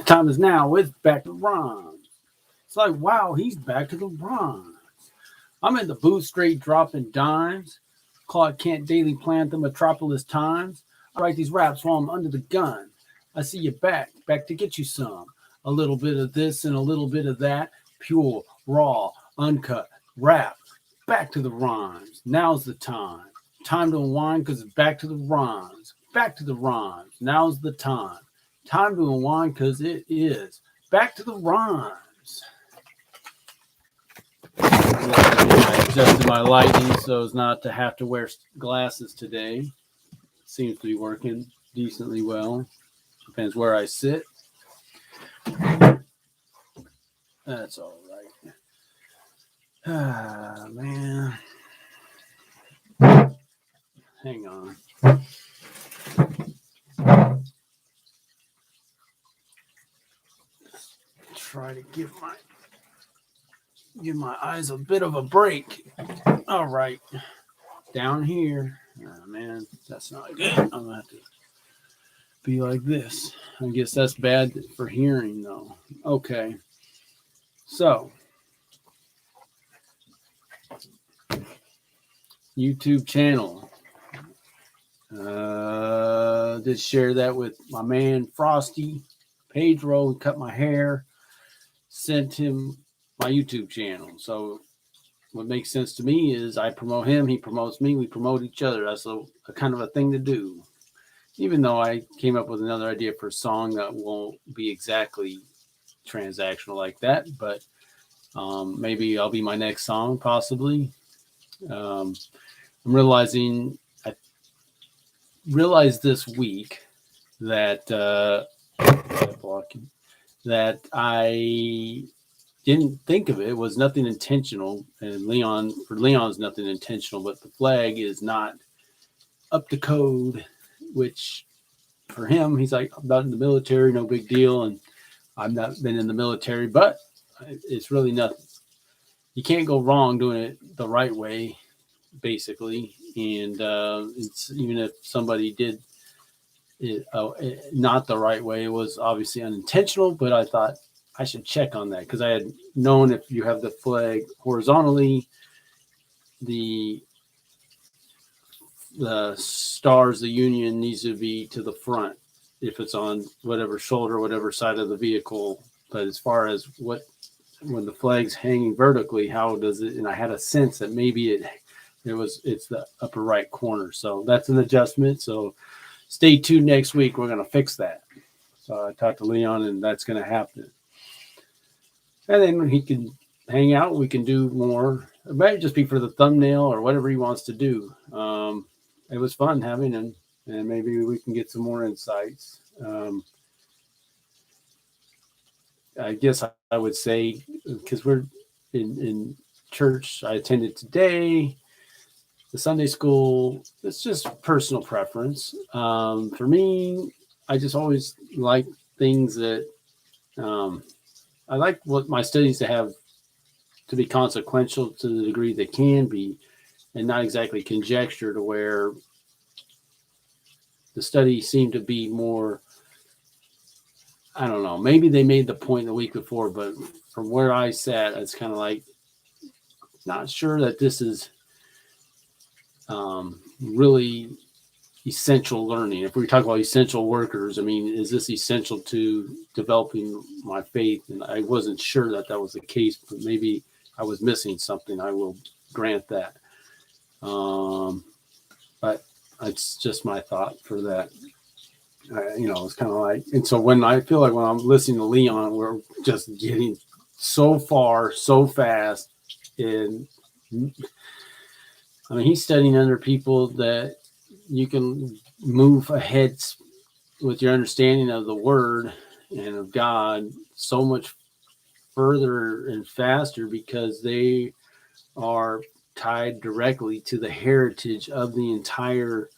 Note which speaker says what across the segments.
Speaker 1: Time is now. It's back to Ron. It's like, wow, he's back to the Ron. I'm in the booth straight dropping dimes. Clark Kent daily plant the Metropolis Times. I write these raps while I'm under the gun. I see you back to get you some. A little bit of this and a little bit of that. Pure, raw, uncut rap. Back to the rhymes. Now's the time. Time to unwind because it's back to the rhymes. Back to the rhymes. Now's the time. Time to unwind because it is. Back to the rhymes. I adjusted my lighting so as not to have to wear glasses today. Seems to be working decently well. Depends where I sit. That's all right. Ah, man. Hang on. Try to give my eyes a bit of a break. All right. Down here. Oh, man, that's not good. I'm going to have to be like this. I guess that's bad for hearing, though. Okay. So, YouTube channel. Did share that with my man Frosty. Pedro cut my hair. Sent him my YouTube channel. So what makes sense to me is I promote him, he promotes me, we promote each other. That's a kind of a thing to do. Even though I came up with another idea for a song that won't be exactly transactional like that, but maybe I'll be my next song, possibly. I'm realized this week that that I didn't think of it. It was nothing intentional, and Leon's nothing intentional, but the flag is not up to code, which for him, he's like, I'm not in the military, no big deal, and I've not been in the military, but it's really nothing. You can't go wrong doing it the right way, basically, and it's even if somebody did it not the right way, it was obviously unintentional, but I thought I should check on that because I had known if you have the flag horizontally, the stars, the Union needs to be to the front if it's on whatever shoulder, whatever side of the vehicle. But as far as when the flag's hanging vertically, how does it? And I had a sense that maybe it's the upper right corner. So that's an adjustment. So stay tuned next week. We're going to fix that. So I talked to Leon, and that's going to happen. And then when he can hang out, we can do more. It might just be for the thumbnail or whatever he wants to do. It was fun having him, and maybe we can get some more insights. I guess I would say, because we're in church, I attended today, the Sunday school, it's just personal preference. For me, I just always like things that I like what my studies to have to be consequential to the degree they can be, and not exactly conjecture to where the study seemed to be more, I don't know, maybe they made the point the week before, but from where I sat, it's kind of like, not sure that this is really essential learning. If we talk about essential workers, I mean, is this essential to developing my faith? And I wasn't sure that was the case, but maybe I was missing something. I will grant that. But it's just my thought for that. It's kind of like, and so when I feel like when I'm listening to Leon, we're just getting so far, so fast. And I mean, he's studying under people that you can move ahead with your understanding of the word and of God so much further and faster because they are tied directly to the heritage of the entire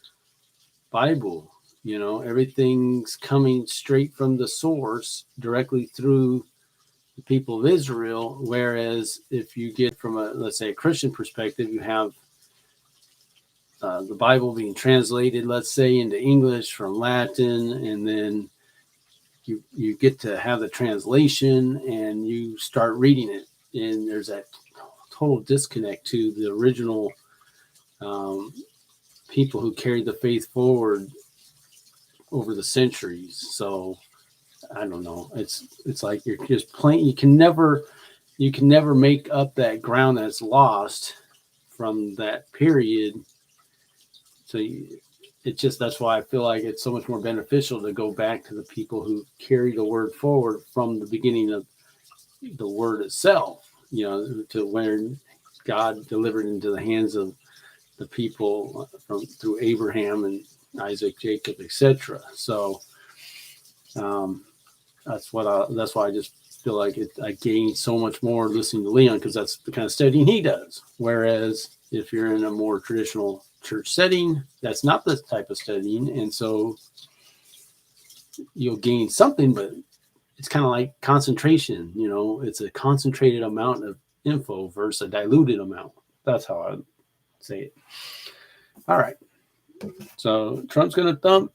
Speaker 1: Bible. Everything's coming straight from the source directly through the people of Israel. Whereas if you get from let's say a Christian perspective, you have the Bible being translated, let's say, into English from Latin, and then you get to have the translation and you start reading it, and there's that total disconnect to the original people who carried the faith forward over the centuries. So I don't know. It's like you're just playing. You can never make up that ground that's lost from that period. So that's why I feel like it's so much more beneficial to go back to the people who carry the word forward from the beginning of the word itself, to where God delivered into the hands of the people through Abraham and Isaac, Jacob, etc. So that's why I just feel like I gain so much more listening to Leon, because that's the kind of studying he does. Whereas if you're in a more traditional church setting, that's not the type of studying, and so you'll gain something, but it's kind of like concentration. It's a concentrated amount of info versus a diluted amount. That's how I would say it. All right. So Trump's going to thump.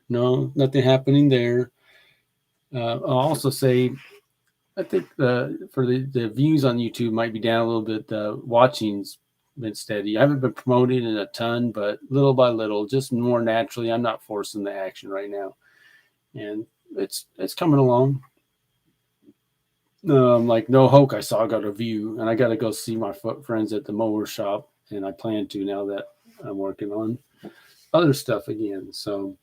Speaker 1: No, nothing happening there. I'll also say, I think for the views on YouTube might be down a little bit. The watching's been steady. I haven't been promoting it a ton, but little by little, just more naturally. I'm not forcing the action right now, and it's coming along. Like No Hoke, I got a view, and I got to go see my friends at the mower shop, and I plan to now that I'm working on other stuff again. So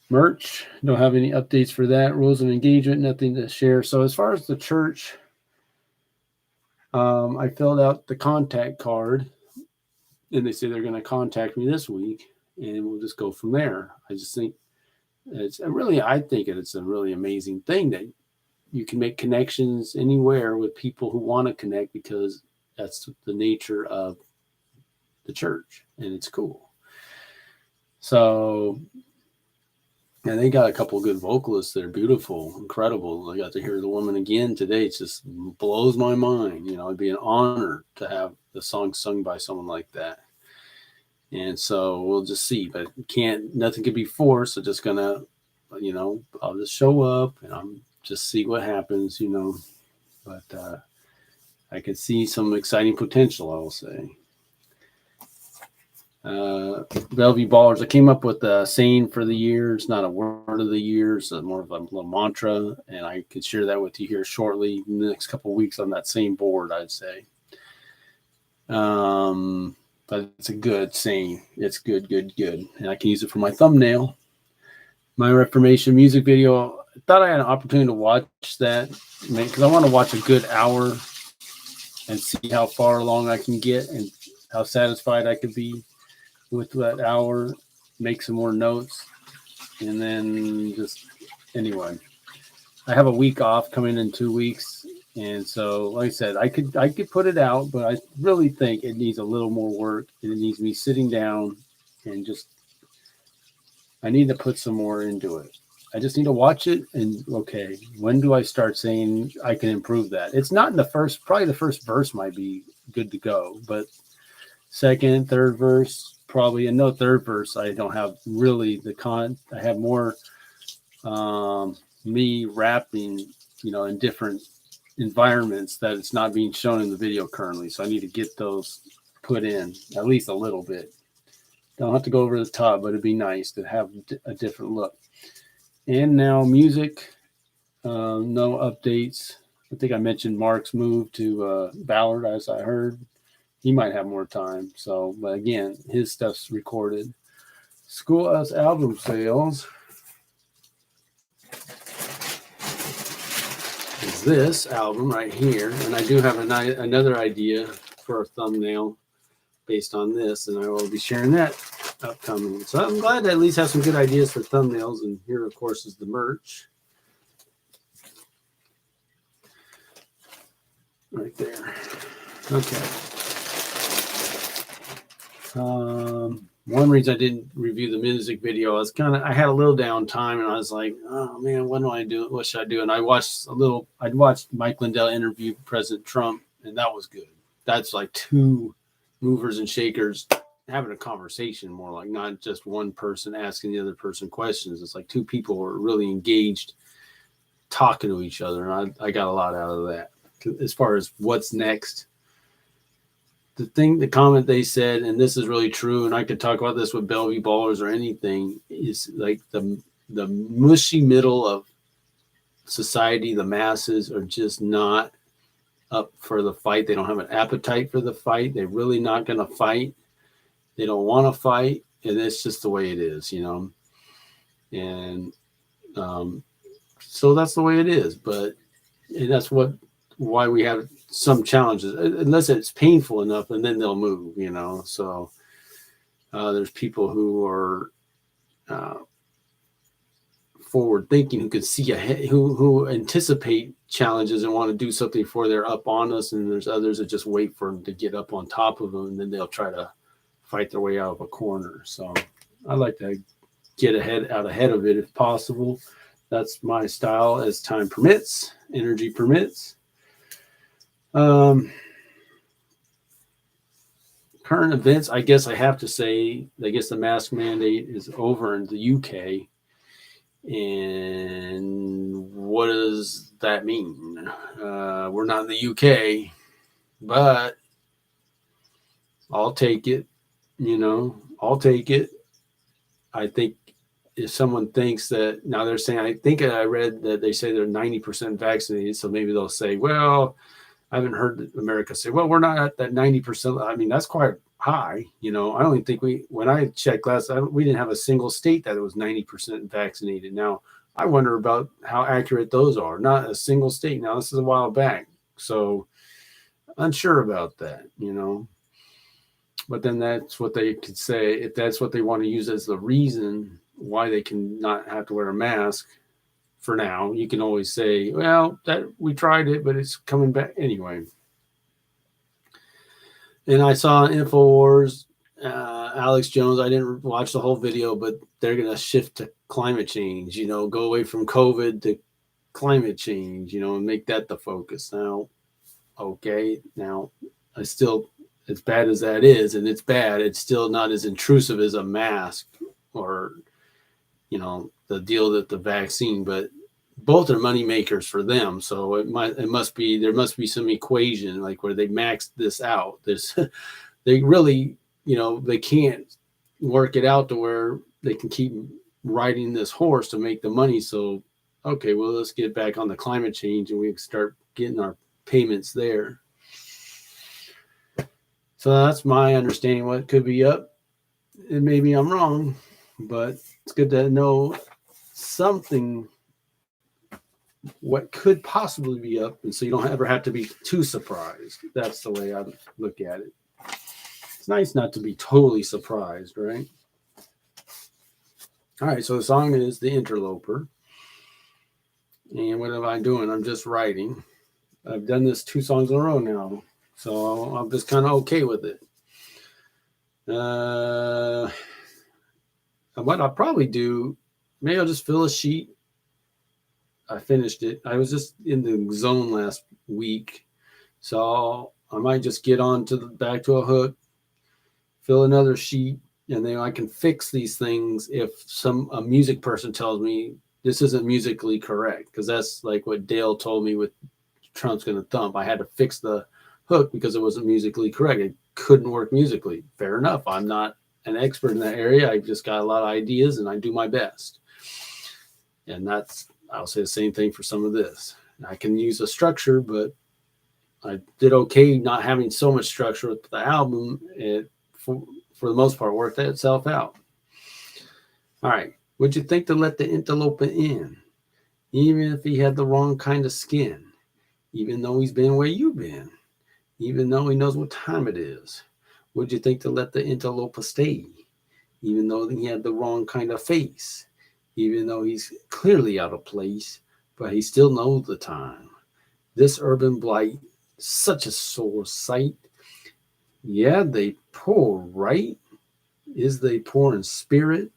Speaker 1: merch, don't have any updates for that. Rules of engagement, nothing to share. So as far as the church, I filled out the contact card, and they say they're going to contact me this week, and we'll just go from there. I just think it's a really amazing thing that you can make connections anywhere with people who want to connect, because that's the nature of the church, and it's cool. So, and they got a couple of good vocalists that are beautiful, incredible. I got to hear the woman again today. It just blows my mind. It'd be an honor to have the song sung by someone like that. And so we'll just see, but nothing can be forced. So just gonna, I'll just show up and I'm just see what happens, but I can see some exciting potential, I will say. Bellevue Ballers, I came up with a saying for the year. It's not a word of the year, it's more of a little mantra, and I could share that with you here shortly in the next couple of weeks on that same board, I'd say. But it's a good saying. It's good, and I can use it for my thumbnail. My Reformation music video, I thought I had an opportunity to watch that, because I want to watch a good hour and see how far along I can get and how satisfied I could be with that hour, make some more notes, and then anyway, I have a week off coming in 2 weeks, and so like I said, I could put it out, but I really think it needs a little more work, and it needs me sitting down and I need to put some more into it. I just need to watch it and okay, when do I start saying I can improve that? It's not in probably the first verse might be good to go, but second, third verse, probably, and no third verse, I don't have really I have more me rapping, in different environments that it's not being shown in the video currently. So I need to get those put in at least a little bit. Don't have to go over the top, but it'd be nice to have a different look. And now music, no updates. I think I mentioned Mark's move to Ballard, as I heard. He might have more time. So, but again, his stuff's recorded. Schoolhouse album sales is this album right here. And I do have another idea for a thumbnail based on this, and I will be sharing that upcoming. So I'm glad to at least have some good ideas for thumbnails. And here, of course, is the merch. Right there. Okay. One reason I didn't review the music video, I had a little downtime, and I was like, oh man, what do I do? What should I do? And I'd watched Mike Lindell interview President Trump, and that was good. That's like two movers and shakers having a conversation more, like not just one person asking the other person questions. It's like two people are really engaged talking to each other. And I got a lot out of that. As far as what's next, the comment they said, and this is really true, and I could talk about this with Bellevue Ballers or anything, is like the mushy middle of society, the masses are just not up for the fight. They don't have an appetite for the fight. They're really not going to fight. They don't want to fight, and it's just the way it is, And so that's the way it is. But that's why we have some challenges, unless it's painful enough, and then they'll move, So there's people who are forward thinking, who can see ahead, who anticipate challenges and want to do something before they're up on us. And there's others that just wait for them to get up on top of them, and then they'll try to fight their way out of a corner. So I like to get out ahead of it if possible. That's my style as time permits, energy permits. Current events, I guess I have to say, I guess the mask mandate is over in the UK. And what does that mean? We're not in the UK, but I'll take it. I'll take it. I think if someone thinks that, now they're saying, I think I read that they say they're 90% vaccinated. So maybe they'll say, well, I haven't heard America say, well, we're not at that 90%. I mean, that's quite high. I don't even think when I checked last, we didn't have a single state that was 90% vaccinated. Now, I wonder about how accurate those are. Not a single state. Now, this is a while back. So unsure about that, But then that's what they could say. If that's what they want to use as the reason why they can not have to wear a mask for now, you can always say, well, that we tried it, but it's coming back anyway. And I saw InfoWars, Alex Jones. I didn't watch the whole video, but they're going to shift to climate change, go away from COVID to climate change, and make that the focus. Now, okay, now I still, as bad as that is, and it's bad, it's still not as intrusive as a mask or, the deal that the vaccine, but both are money makers for them. So there must be some equation like where they maxed this out. They really, they can't work it out to where they can keep riding this horse to make the money. So, okay, well, let's get back on the climate change and we can start getting our payments there. So that's my understanding what could be up. And maybe I'm wrong, but it's good to know something, what could possibly be up, and so you don't ever have to be too surprised. That's the way I look at it. It's nice not to be totally surprised, right? All right, so the song is The Interloper. And what am I doing? I'm just writing. I've done this 2 songs in a row now, so I'm just kind of okay with it. What I'll probably do, maybe I'll just fill a sheet. I finished it. I was just in the zone last week, so I might just get on to back to a hook, fill another sheet, and then I can fix these things if a music person tells me this isn't musically correct, because that's like what Dale told me with Trump's Gonna Thump. I had to fix the hook because it wasn't musically correct. It couldn't work musically. Fair enough. I'm not an expert in that area. I've just got a lot of ideas and I do my best. And I'll say the same thing for some of this. I can use a structure, but I did okay not having so much structure with the album. It, for the most part, worked itself out. All right. Would you think to let the interloper in, even if he had the wrong kind of skin, even though he's been where you've been, even though he knows what time it is? Would you think to let the interloper stay, even though he had the wrong kind of face, even though he's clearly out of place, but he still knows the time? This urban blight, such a sore sight. Yeah, they poor, right? Is they poor in spirit?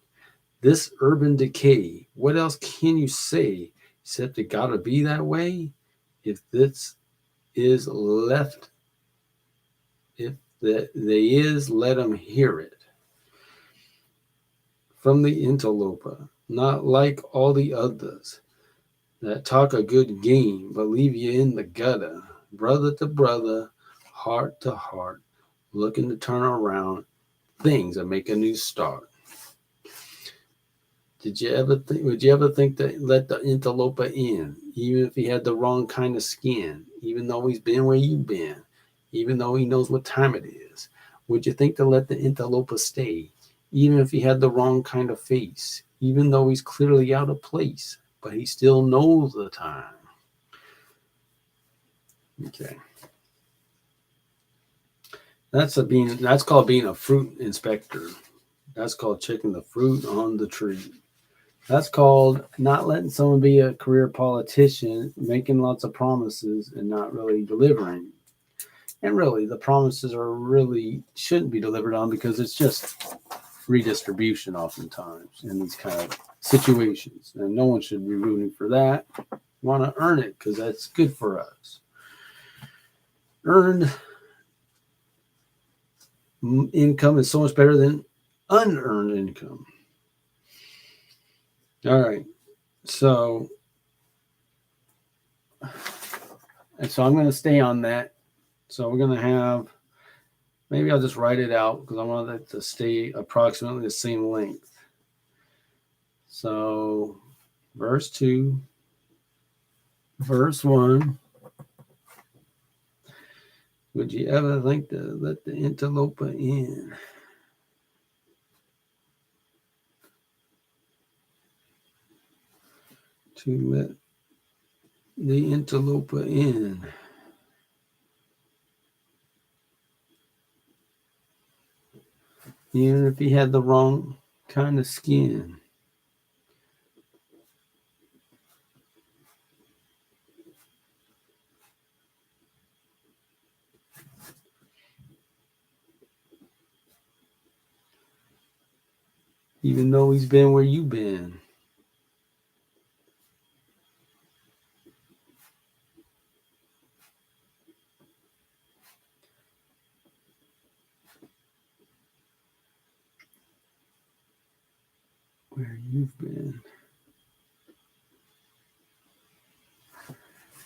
Speaker 1: This urban decay, what else can you say except it gotta be that way? If this is left, if they is, let them hear it. from the interloper, not like all the others that talk a good game but leave you in the gutter, brother to brother, heart to heart, looking to turn around things and make a new start. Would you ever think that let the interloper in, even if he had the wrong kind of skin, even though he's been where you've been, even though he knows what time it is? Would you think to let the interloper stay, even if he had the wrong kind of face, even though he's clearly out of place, but he still knows the time? Okay. That's called being a fruit inspector. That's called checking the fruit on the tree. That's called not letting someone be a career politician, making lots of promises and not really delivering. And really, the promises are really shouldn't be delivered on because it's just redistribution oftentimes in these kind of situations. And no one should be rooting for that. Want to earn it because that's good for us. Earned income is so much better than unearned income. All right. So I'm going to stay on that. So we're going to have, maybe I'll just write it out because I want it to stay approximately the same length. So verse 2, verse 1. Would you ever think to let the interloper in? To let the interloper in. Even if he had the wrong kind of skin. Even though he's been where you've been. Where you've been.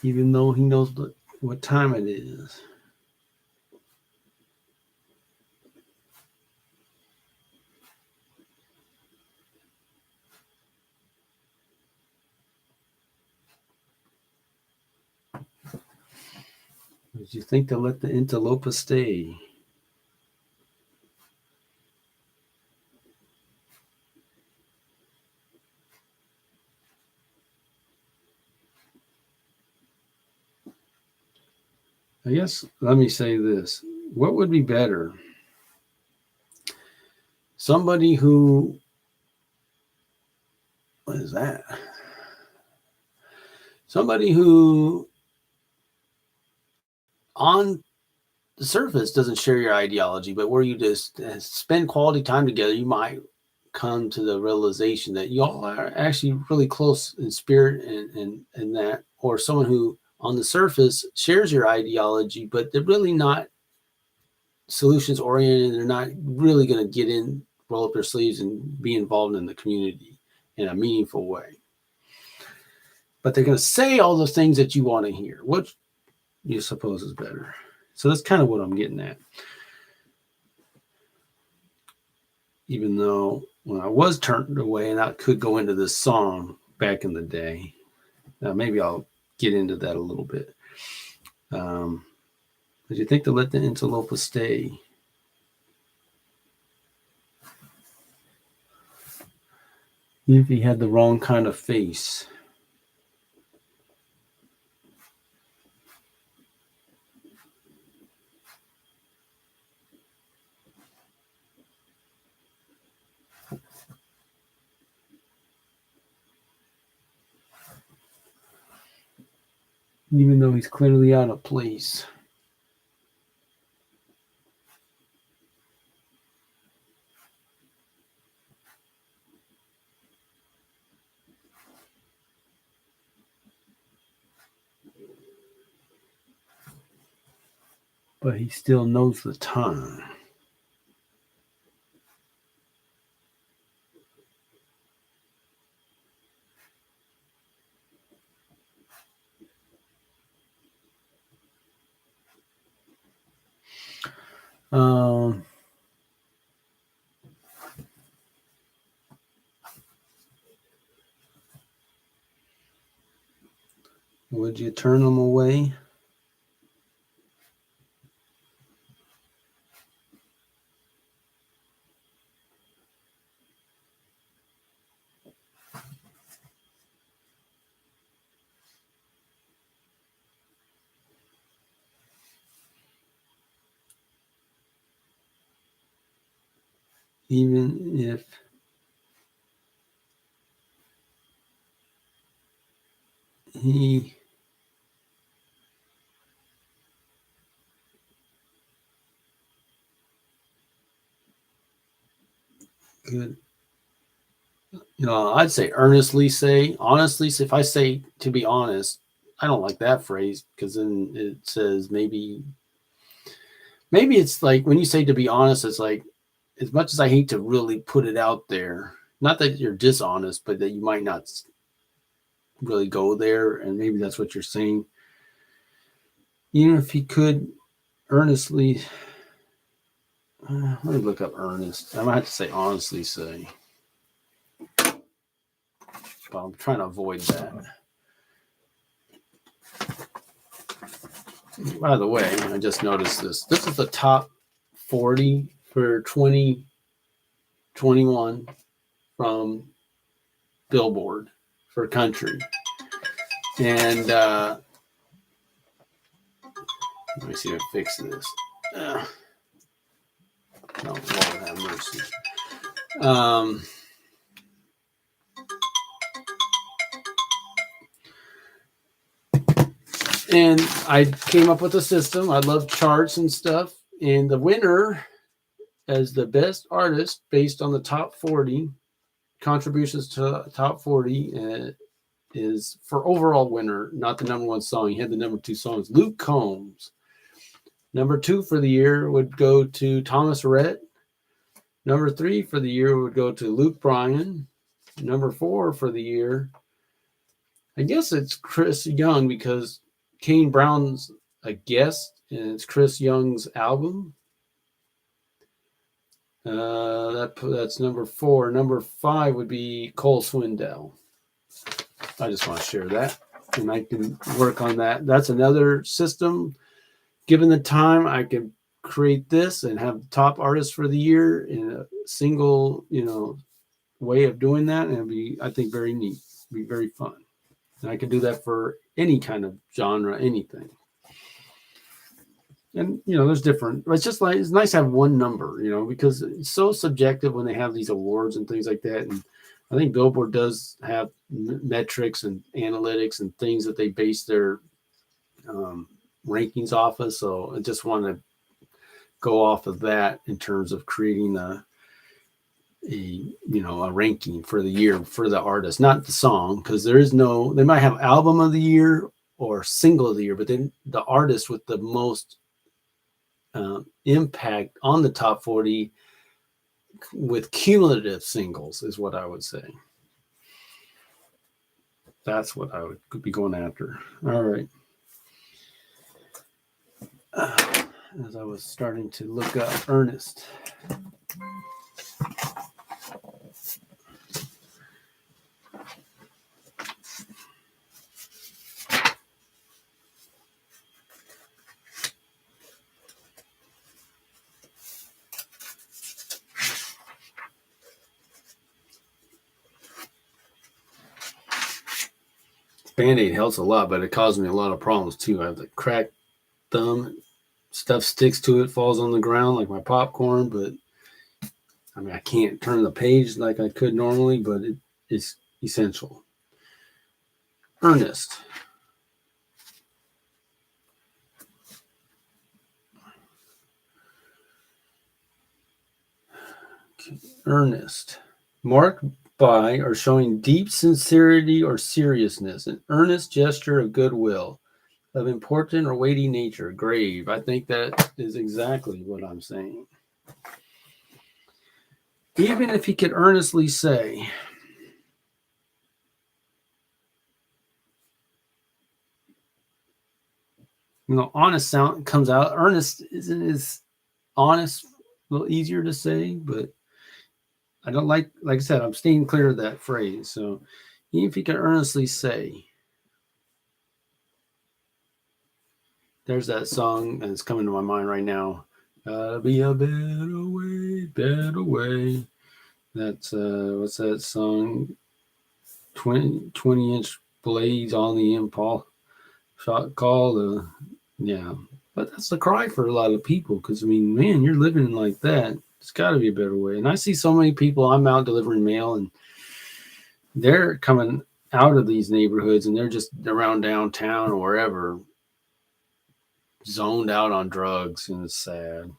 Speaker 1: Even though he knows what time it is. Would you think to let the interloper stay? I guess let me say this. What would be better? Somebody who, what is that? Somebody who on the surface doesn't share your ideology, but where you just spend quality time together, you might come to the realization that y'all are actually really close in spirit and that, or someone who on the surface shares your ideology, but they're really not solutions oriented. They're not really going to get in, roll up their sleeves and be involved in the community in a meaningful way. But they're going to say all the things that you want to hear. What you suppose is better? So that's kind of what I'm getting at. Even though when I was turned away, and I could go into this song back in the day, maybe I'll get into that a little bit. But you think to let the interloper stay? If he had the wrong kind of face. Even though he's clearly out of place. But he still knows the time. Um, would you turn them away? Even if he could, I'd say earnestly say, honestly. If I say to be honest, I don't like that phrase because then it says maybe it's like when you say to be honest, it's like as much as I hate to really put it out there, not that you're dishonest, but that you might not really go there, and maybe that's what you're saying. Even if he could earnestly, let me look up earnest. I might have to say honestly say, but I'm trying to avoid that. By the way, I just noticed this. This is the top 40 for 2021 from Billboard for country. And let me see if I fix this. No, Lord have mercy. And I came up with a system. I love charts and stuff. And the winner as the best artist based on the top 40 contributions to top 40 is for overall winner, not the number one song. He had the number two songs. Luke Combs. Number 2 for the year would go to Thomas Rhett. Number 3 for the year would go to Luke Bryan. Number 4 for the year, I guess it's Chris Young because Kane Brown's a guest and it's Chris Young's album. That's number 4. Number 5 would be Cole Swindell. I just want to share that, and I can work on that. That's another system. Given the time, I can create this and have top artists for the year in a single, way of doing that, and it'd be, I think, very neat. It'd be very fun, and I can do that for any kind of genre, anything. And there's different. It's just like it's nice to have one number, because it's so subjective when they have these awards and things like that. And I think Billboard does have metrics and analytics and things that they base their rankings off of. So I just want to go off of that in terms of creating a ranking for the year for the artist, not the song, because they might have album of the year or single of the year, but then the artist with the most impact on the top 40 with cumulative singles is what I would say. That's what I would be going after. All right. As I was starting to look up Ernest. Band-Aid helps a lot, but it caused me a lot of problems too. I have the cracked thumb, stuff sticks to it, falls on the ground like my popcorn, but I mean, I can't turn the page like I could normally, but it's essential. Ernest. Earnest. Marked by or showing deep sincerity or seriousness, an earnest gesture of goodwill, of important or weighty nature, grave. I think that is exactly what I'm saying. Even if he could earnestly say, honest sound comes out. Earnest isn't as honest, a little easier to say, but I don't like I said, I'm staying clear of that phrase. So even if you can earnestly say, there's that song that's coming to my mind right now. Gotta be a better way, better way. That's what's that song? 20-inch blades on the impulse shot call. Yeah, but that's the cry for a lot of people because I mean, man, you're living like that. It's got to be a better way. And I see so many people. I'm out delivering mail, and they're coming out of these neighborhoods, and they're just around downtown or wherever, zoned out on drugs, and it's sad.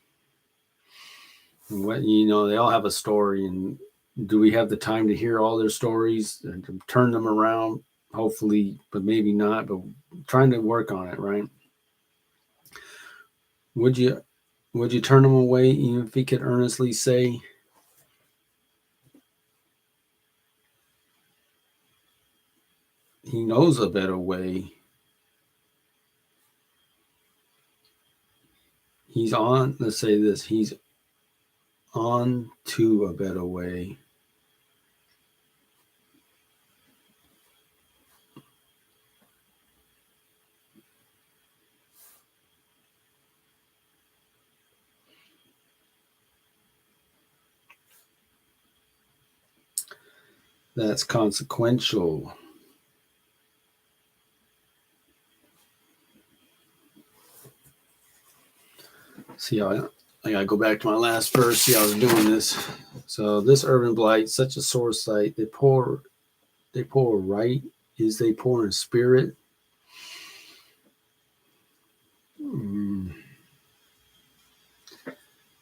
Speaker 1: And what they all have a story, and do we have the time to hear all their stories and to turn them around? Hopefully, but maybe not. But trying to work on it, right? Would you turn them away even if he could earnestly say, he knows a better way? He's on, let's say this, he's on to a better way. That's consequential. See how I gotta go back to my last verse, see how I was doing this. So this urban blight, such a sore sight. They pour right, is they pour in spirit.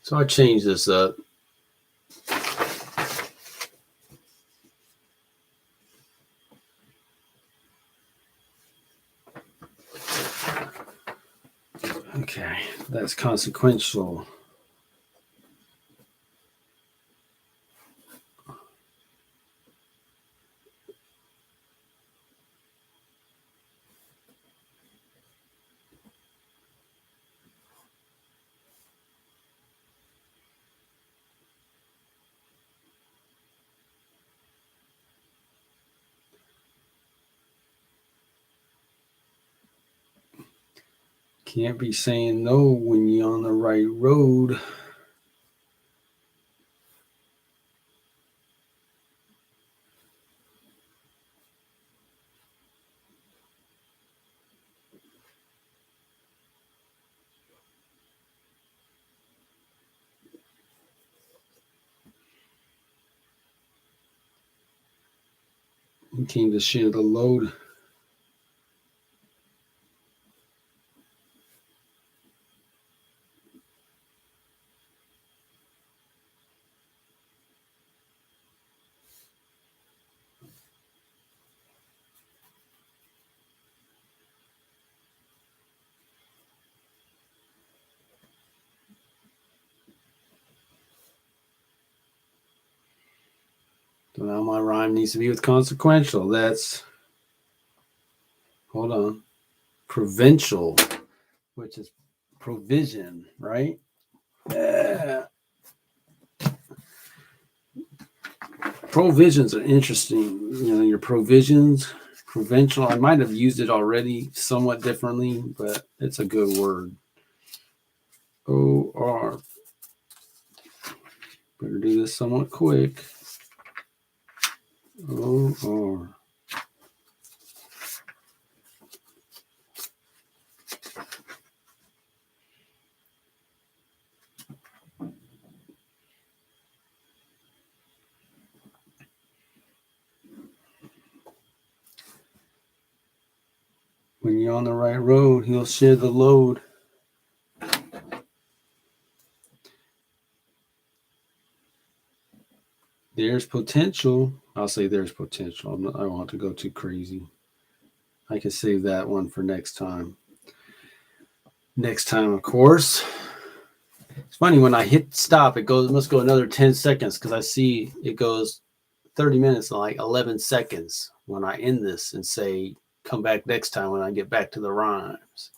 Speaker 1: So I changed this up. Okay, that's consequential. Can't be saying no when you're on the right road. You came to share the load. So now my rhyme needs to be with consequential. That's, hold on, provincial, which is provision, right? Yeah. Provisions are interesting. Your provisions, provincial. I might have used it already somewhat differently, but it's a good word. OR. Better do this somewhat quick. OR. When you're on the right road, he'll share the load. There's potential. I'll say there's potential. I don't want to go too crazy. I can save that one for next time. Next time, of course. It's funny when I hit stop, it must go another 10 seconds because I see it goes 30 minutes and like 11 seconds when I end this and say, come back next time when I get back to the rhymes.